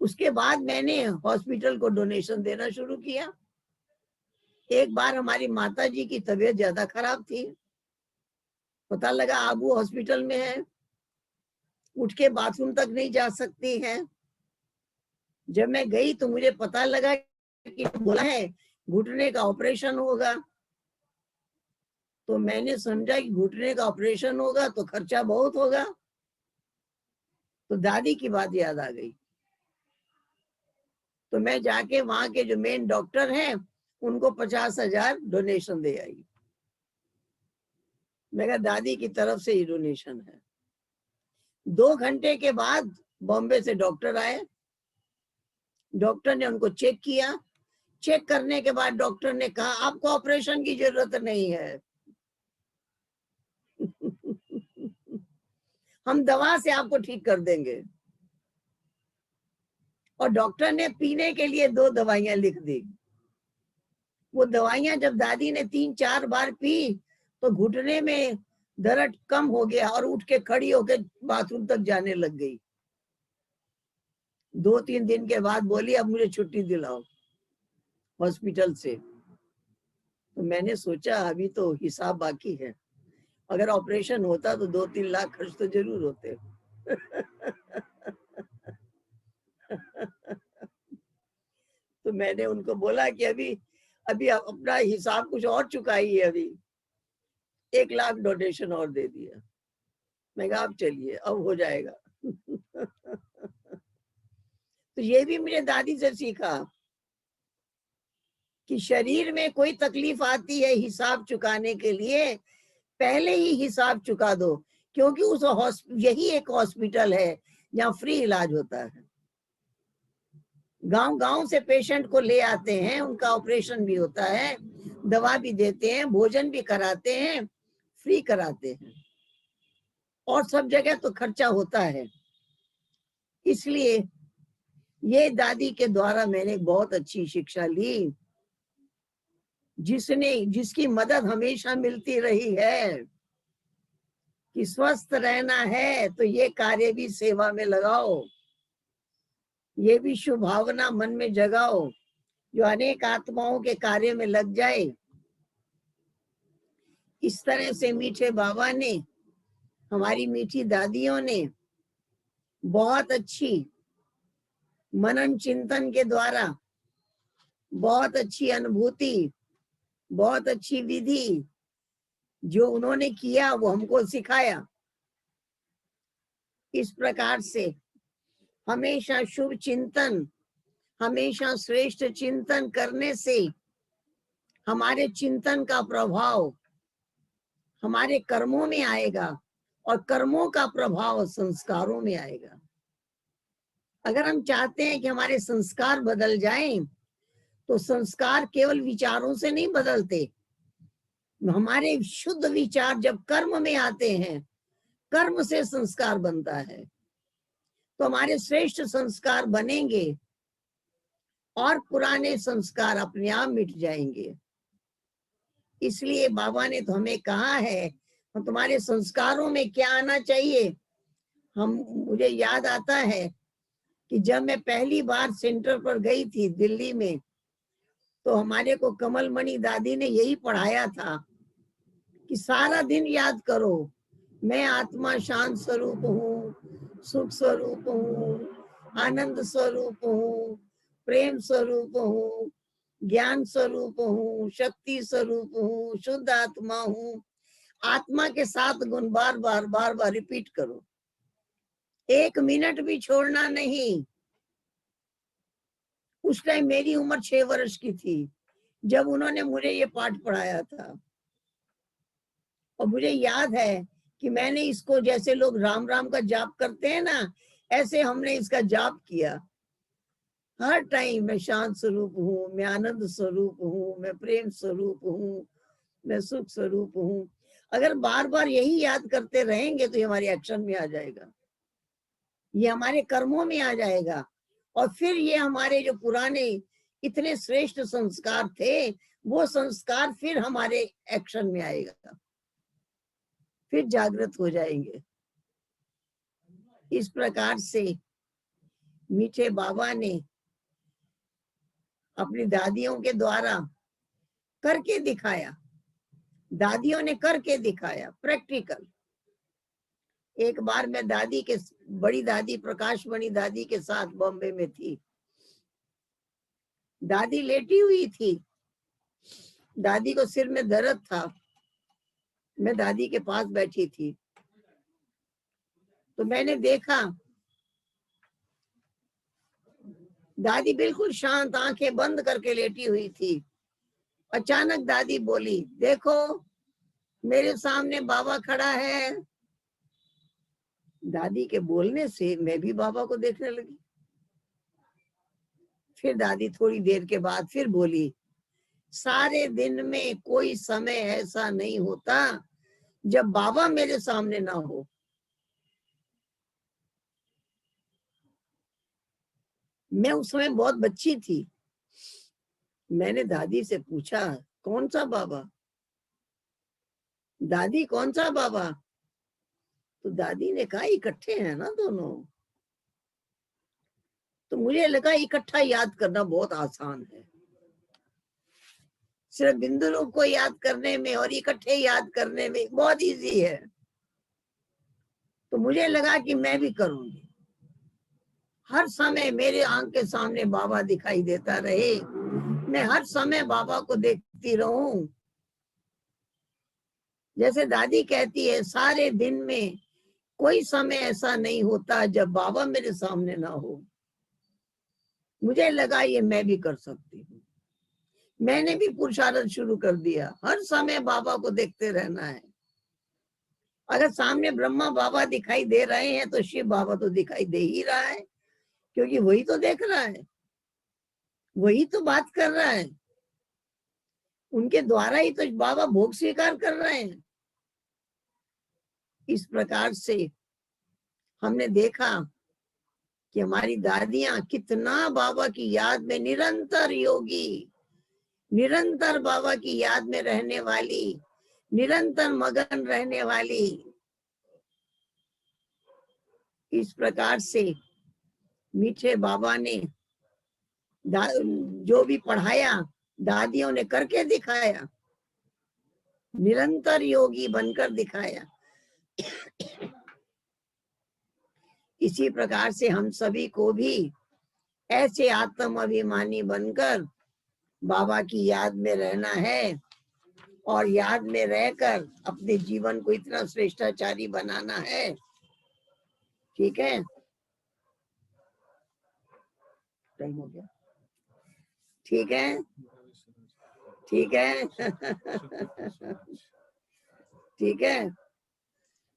उसके बाद मैंने हॉस्पिटल को डोनेशन देना शुरू किया। एक बार हमारी माता जी की तबीयत ज्यादा खराब थी, पता लगा आबू हॉस्पिटल में है, उठ के बाथरूम तक नहीं जा सकती है। जब मैं गई तो मुझे पता लगा कि बोला है घुटने का ऑपरेशन होगा। तो मैंने समझा कि घुटने का ऑपरेशन होगा तो खर्चा बहुत होगा। तो दादी की बात याद आ गई। तो मैं जाके वहां के जो मेन डॉक्टर हैं उनको 50,000 डोनेशन दे आई। मैं कहा दादी की तरफ से ही डोनेशन है। 2 घंटे के बाद बॉम्बे से डॉक्टर आए। डॉक्टर ने उनको चेक किया। चेक करने के बाद डॉक्टर ने कहा आपको ऑपरेशन की जरूरत नहीं है। हम दवा से आपको ठीक कर देंगे। और डॉक्टर ने पीने के लिए 2 दवाइयां लिख दी। वो दवाइयां जब दादी ने 3-4 बार पी तो घुटने में दर्द कम हो गया और उठ के खड़ी होकर बाथरूम तक जाने लग गई। 2-3 दिन के बाद बोली अब मुझे छुट्टी दिलाओ हॉस्पिटल से। तो मैंने सोचा अभी तो हिसाब बाकी है, अगर ऑपरेशन होता तो 2-3 लाख खर्च तो जरूर होते। तो मैंने उनको बोला कि अभी अभी अपना हिसाब कुछ और चुकाई है, अभी 1 लाख डोनेशन और दे दिया। मैं कहा अब चलिए अब हो जाएगा। तो ये भी मेरे दादी से सीखा कि शरीर में कोई तकलीफ आती है हिसाब चुकाने के लिए पहले ही हिसाब चुका दो, क्योंकि उस यही एक हॉस्पिटल है जहाँ फ्री इलाज होता है। गांव गांव से पेशेंट को ले आते हैं, उनका ऑपरेशन भी होता है, दवा भी देते हैं, भोजन भी कराते हैं, फ्री कराते हैं। और सब जगह तो खर्चा होता है। इसलिए ये दादी के द्वारा मैंने बहुत अच्छी शिक्षा ली, जिसकी मदद हमेशा मिलती रही है कि स्वस्थ रहना है तो ये कार्य भी सेवा में लगाओ, ये भी शुभ भावना मन में जगाओ जो अनेक आत्माओं के कार्य में लग जाए। इस तरह से मीठे बाबा ने, हमारी मीठी दादियों ने बहुत अच्छी मनन चिंतन के द्वारा बहुत अच्छी अनुभूति, बहुत अच्छी विधि जो उन्होंने किया वो हमको सिखाया। इस प्रकार से हमेशा शुभ चिंतन, हमेशा श्रेष्ठ चिंतन करने से हमारे चिंतन का प्रभाव हमारे कर्मों में आएगा और कर्मों का प्रभाव संस्कारों में आएगा। अगर हम चाहते हैं कि हमारे संस्कार बदल जाएं, तो संस्कार केवल विचारों से नहीं बदलते। हमारे शुद्ध विचार जब कर्म में आते हैं, कर्म से संस्कार बनता है, तो हमारे श्रेष्ठ संस्कार बनेंगे और पुराने संस्कार अपने आप मिट जाएंगे। इसलिए बाबा ने तो हमें कहा है तुम्हारे संस्कारों में क्या आना चाहिए। मुझे याद आता है कि जब मैं पहली बार सेंटर पर गई थी दिल्ली में, तो हमारे को कमलमणि दादी ने यही पढ़ाया था कि सारा दिन याद करो मैं आत्मा शांत स्वरूप हूँ, सुख स्वरूप हूँ, आनंद स्वरूप हूँ, प्रेम स्वरूप हूँ, ज्ञान स्वरूप हूँ, शक्ति स्वरूप हूँ, शुद्ध आत्मा हूँ। आत्मा के 7 गुण बार बार रिपीट करो, 1 मिनट भी छोड़ना नहीं। उस टाइम मेरी उम्र 6 वर्ष की थी जब उन्होंने मुझे ये पाठ पढ़ाया था। और मुझे याद है कि मैंने इसको, जैसे लोग राम राम का जाप करते हैं ना, ऐसे हमने इसका जाप किया। हर टाइम मैं शांत स्वरूप हूँ, मैं आनंद स्वरूप हूँ, मैं प्रेम स्वरूप हूँ, मैं सुख स्वरूप हूँ। अगर बार बार यही याद करते रहेंगे तो ये हमारे एक्शन में आ जाएगा, ये हमारे कर्मों में आ जाएगा। और फिर ये हमारे जो पुराने इतने श्रेष्ठ संस्कार थे, वो संस्कार फिर हमारे एक्शन में आएगा, फिर जागृत हो जाएंगे। इस प्रकार से मीठे बाबा ने अपनी दादियों के द्वारा करके दिखाया, दादियों ने करके दिखाया, प्रैक्टिकल। एक बार मैं दादी के, बड़ी दादी प्रकाशमणि दादी के साथ बॉम्बे में थी। दादी लेटी हुई थी, दादी को सिर में दर्द था, मैं दादी के पास बैठी थी। तो मैंने देखा दादी बिल्कुल शांत आंखें बंद करके लेटी हुई थी अचानक दादी बोली, देखो मेरे सामने बाबा खड़ा है। दादी के बोलने से मैं भी बाबा को देखने लगी। फिर दादी थोड़ी देर के बाद फिर बोली, सारे दिन में कोई समय ऐसा नहीं होता जब बाबा मेरे सामने ना हो। मैं उस समय बहुत बच्ची थी। मैंने दादी से पूछा, कौन सा बाबा? दादी कौन सा बाबा? तो दादी ने कहा, इकट्ठे हैं ना दोनों। तो मुझे लगा इकट्ठा याद करना बहुत आसान है, सिर्फ बिंदु रूप को याद करने में और इकट्ठे याद करने में बहुत इजी है। तो मुझे लगा कि मैं भी करूंगी। हर समय मेरे आंख के सामने बाबा दिखाई देता रहे, मैं हर समय बाबा को देखती रहूं। जैसे दादी कहती है, सारे दिन में कोई समय ऐसा नहीं होता जब बाबा मेरे सामने ना हो। मुझे लगा ये मैं भी कर सकती हूँ। मैंने भी पुरुषार्थ शुरू कर दिया, हर समय बाबा को देखते रहना है। अगर सामने ब्रह्मा बाबा दिखाई दे रहे हैं तो शिव बाबा तो दिखाई दे ही रहा है, क्योंकि वही तो देख रहा है, वही तो बात कर रहा है। उनके द्वारा ही तो बाबा भोग स्वीकार कर रहे हैं। इस प्रकार से हमने देखा कि हमारी दादियां कितना बाबा की याद में निरंतर योगी, निरंतर बाबा की याद में रहने वाली, निरंतर मगन रहने वाली। इस प्रकार से मीठे बाबा ने जो भी पढ़ाया दादियों ने करके दिखाया, निरंतर योगी बनकर दिखाया। इसी प्रकार से हम सभी को भी ऐसे आत्म अभिमानी बनकर बाबा की याद में रहना है और याद में रहकर अपने जीवन को इतना श्रेष्ठाचारी बनाना है। ठीक है, टाइम हो गया। ठीक है, ठीक है। ठीक है।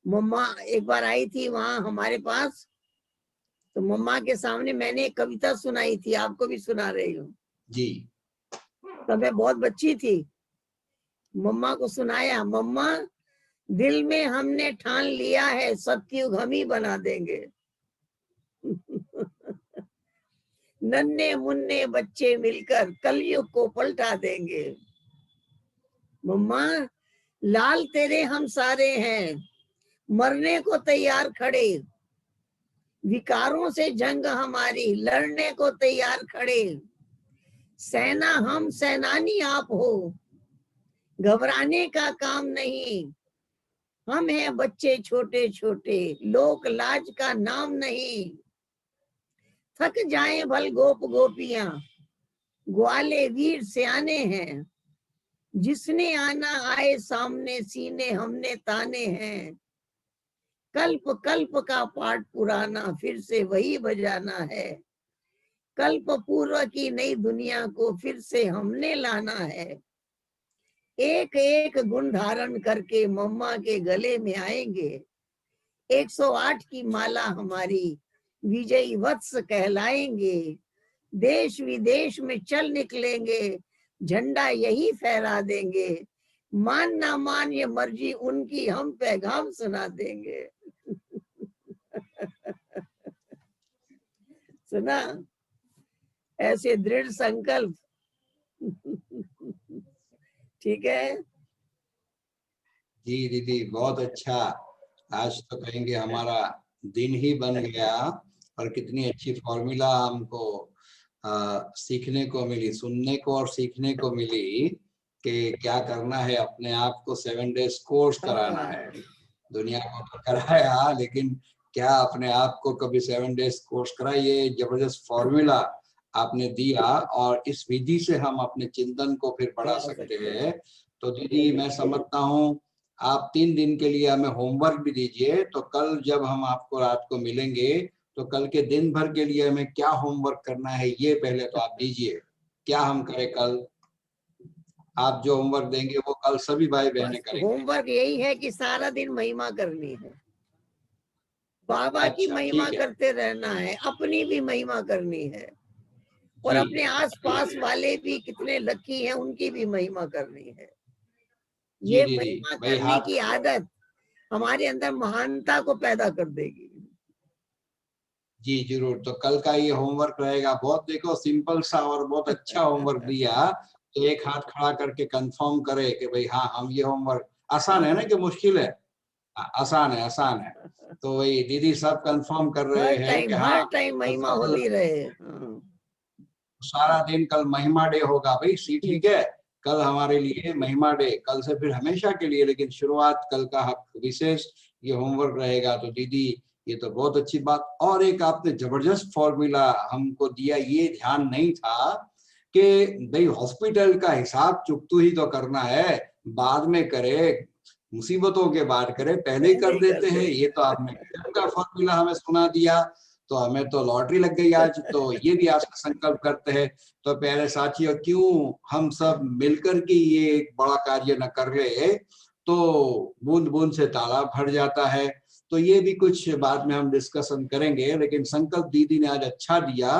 मम्मा एक बार आई थी वहां हमारे पास, तो मम्मा के सामने मैंने एक कविता सुनाई थी, आपको भी सुना रही हूँ
जी।
तब मैं बहुत बच्ची थी। मम्मा को सुनाया, मम्मा दिल में हमने ठान लिया है सतयुग हम ही बना देंगे। नन्हे मुन्ने बच्चे मिलकर कलयुग को पलटा देंगे। मम्मा लाल तेरे हम सारे हैं, मरने को तैयार खड़े, विकारों से जंग हमारी लड़ने को तैयार खड़े। सेना हम सेनानी आप हो, घबराने का काम नहीं। हम हैं बच्चे छोटे छोटे, लोक लाज का नाम नहीं। थक जाए भल गोप गोपियां, ग्वाले वीर सियाने हैं। जिसने आना आए सामने, सीने हमने ताने हैं। कल्प कल्प का पाठ पुराना फिर से वही बजाना है। कल्प पूर्व की नई दुनिया को फिर से हमने लाना है। एक एक गुण धारण करके मम्मा के गले में आएंगे। 108 की माला हमारी विजयी वत्स कहलाएंगे। देश विदेश में चल निकलेंगे, झंडा यही फहरा देंगे। मान ना मान ये मर्जी उनकी, हम पैगाम सुना देंगे। सुना, ऐसे दृढ़ संकल्प। ठीक है
जी दीदी, बहुत अच्छा। आज तो कहेंगे हमारा दिन ही बन गया। और कितनी अच्छी फॉर्मूला हमको सीखने को मिली, सुनने को और सीखने को मिली कि क्या करना है। अपने आप को 7 डेज कोर्स कराना है। दुनिया को तो कराया, लेकिन क्या अपने आप को कभी 7 डेज कोर्स करा? ये जबरदस्त फॉर्मूला आपने दिया और इस विधि से हम अपने चिंतन को फिर बढ़ा सकते हैं। तो दीदी मैं समझता हूँ आप 3 दिन के लिए हमें होमवर्क भी दीजिए। तो कल जब हम आपको रात को मिलेंगे तो कल के दिन भर के लिए हमें क्या होमवर्क करना है ये पहले तो आप दीजिए। क्या हम करें कल? आप जो होमवर्क देंगे वो कल सभी भाई बहनें
बस
करेंगे।
होमवर्क यही है कि सारा दिन महिमा करनी है, बाबा की
अच्छा,
महिमा
ठीक है
करते रहना है, अपनी भी महिमा करनी है, और
जी।
अपने आसपास वाले भी कितने लकी हैं उनकी भी महिमा करनी है।
जी
ये
दीदी,
महिमा
भाई
करने की आदत हमारे अंदर महानता को पैदा कर देगी।
जी जरूर। तो कल का ये होमवर्क रहेगा, बहुत देखो सिंपल सा और बहुत अच्छा होमवर्क दिया, तो एक हाथ खड़ा करके कंफर्म करे कि भाई हाँ हम ये होमवर्क, आसान है ना कि मुश्किल है? आसान है, आसान है। तो वही दीदी सब कंफर्म कर रहे हैं कि हाँ
हर टाइम महिमा
कल
होती रहे। हाँ।
सारा दिन कल महिमा डे होगा भाई। सी ठीक है, कल हमारे लिए महिमा डे, कल से फिर हमेशा के लिए, लेकिन शुरुआत कल का विशेष ये होमवर्क रहेगा। तो दीदी ये तो बहुत अच्छी बात। और एक आपने जबरदस्त फॉर्मूला हमको दिया, ये ध्यान नहीं था कि भाई हॉस्पिटल का हिसाब चुकतू ही तो करना है, बाद में करे, मुसीबतों के बाद करे, पहले ही कर देते हैं। ये तो आपने का फॉर्मूला हमें सुना दिया, तो हमें तो लॉटरी लग गई आज। तो ये भी आज संकल्प करते हैं। तो प्यारे साथियों, क्यों हम सब मिलकर के ये एक बड़ा कार्य न कर ले, तो बूंद बूंद से तालाब भर जाता है। तो ये भी कुछ बाद में हम डिस्कशन करेंगे, लेकिन संकल्प दीदी ने आज अच्छा दिया।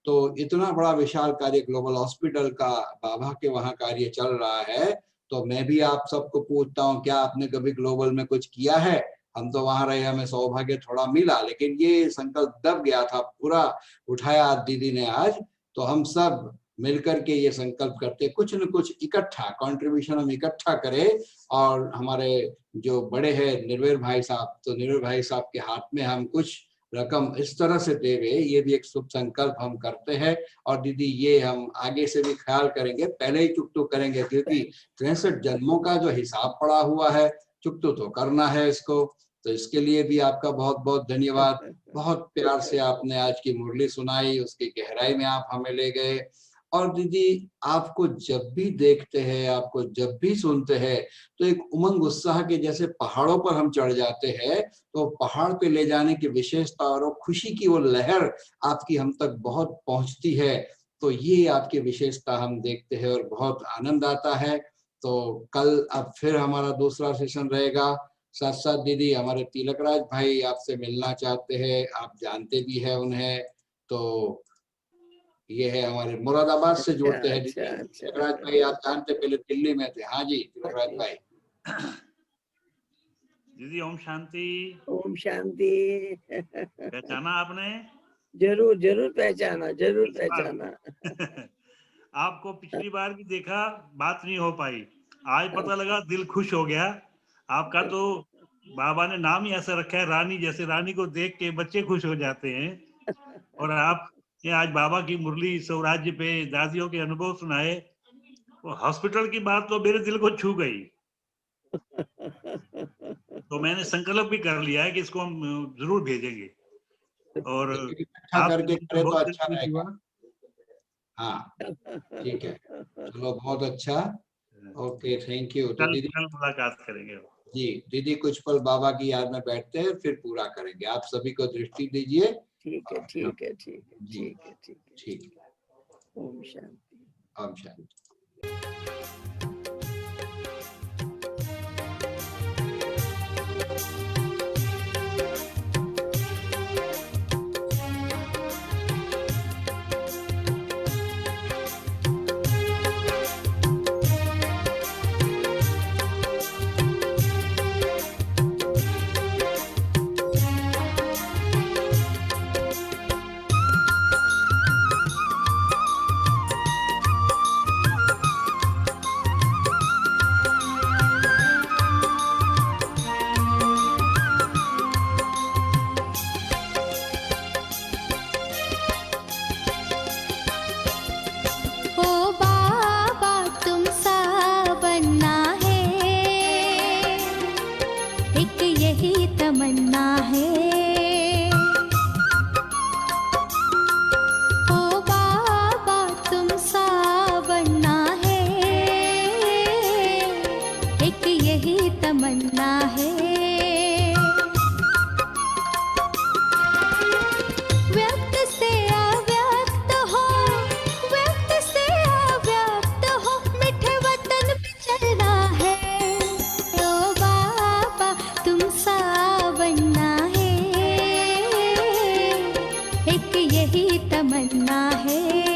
तो इतना बड़ा विशाल कार्य ग्लोबल हॉस्पिटल का बाबा के वहां कार्य चल रहा है, तो मैं भी आप सबको पूछता हूँ, क्या आपने कभी ग्लोबल में कुछ किया है? हम तो वहां रहे, हमें सौभाग्य थोड़ा मिला, लेकिन ये संकल्प दब गया था, पूरा उठाया दीदी ने आज। तो हम सब मिलकर के ये संकल्प करते, कुछ न कुछ इकट्ठा कंट्रीब्यूशन हम इकट्ठा करें, और हमारे जो बड़े हैं निर्भय भाई साहब, तो निर्भय भाई साहब के हाथ में हम कुछ रकम इस तरह से देवे, ये भी एक शुभ संकल्प हम करते हैं। और दीदी ये हम आगे से भी ख्याल करेंगे, पहले ही चुकतू करेंगे, क्योंकि 63 जन्मों का जो हिसाब पड़ा हुआ है, चुकतू तो करना है इसको। तो इसके लिए भी आपका बहुत बहुत धन्यवाद। बहुत प्यार से आपने आज की मुरली सुनाई, उसकी गहराई में आप हमें ले गए। और दीदी आपको जब भी देखते हैं, आपको जब भी सुनते हैं, तो एक उमंग उत्साह के जैसे पहाड़ों पर हम चढ़ जाते हैं, तो पहाड़ पे ले जाने की विशेषता और खुशी की वो लहर आपकी हम तक बहुत पहुंचती है। तो ये आपकी विशेषता हम देखते हैं और बहुत आनंद आता है। तो कल अब फिर हमारा दूसरा सेशन रहेगा। साथ साथ दीदी हमारे तिलकराज भाई आपसे मिलना चाहते हैं, आप जानते भी हैं उन्हें। तो ये है हमारे मुरादाबाद से जुड़ते हैं दीदी तिलकराज भाई, आप जानते पहले दिल्ली में थे। हाँ जी तिलकराज भाई।
दीदी ओम शांति।
ओम शांति।
पहचाना आपने?
जरूर जरूर पहचाना, जरूर पहचाना।
आपको पिछली बार भी देखा, बात नहीं हो पाई, आज पता लगा, दिल खुश हो गया। आपका तो बाबा ने नाम ही ऐसा रखा है रानी, जैसे रानी को देख के बच्चे खुश हो जाते हैं। और आप ये आज बाबा की मुरली स्वराज्य पे दादियों के अनुभव सुनाए, तो हॉस्पिटल की बात तो मेरे दिल को छू गई। तो मैंने संकल्प भी कर लिया है कि इसको हम जरूर भेजेंगे। और
इकट्ठा करके करें तो अच्छा रहेगा। हाँ ठीक है, चलो बहुत अच्छा। Okay thank you. तो दीदी
कल मुलाकात करेंगे
जी। दीदी कुछ पल बाबा की याद में बैठते हैं, फिर पूरा करेंगे। आप सभी को दृष्टि दीजिए।
ठीक है ठीक है ठीक है ठीक है ठीक है
ठीक है।
ओम शांति।
ओम शांति।
व्यक्त से अव्यक्त हो, मिठे वतन यही तमन्ना है।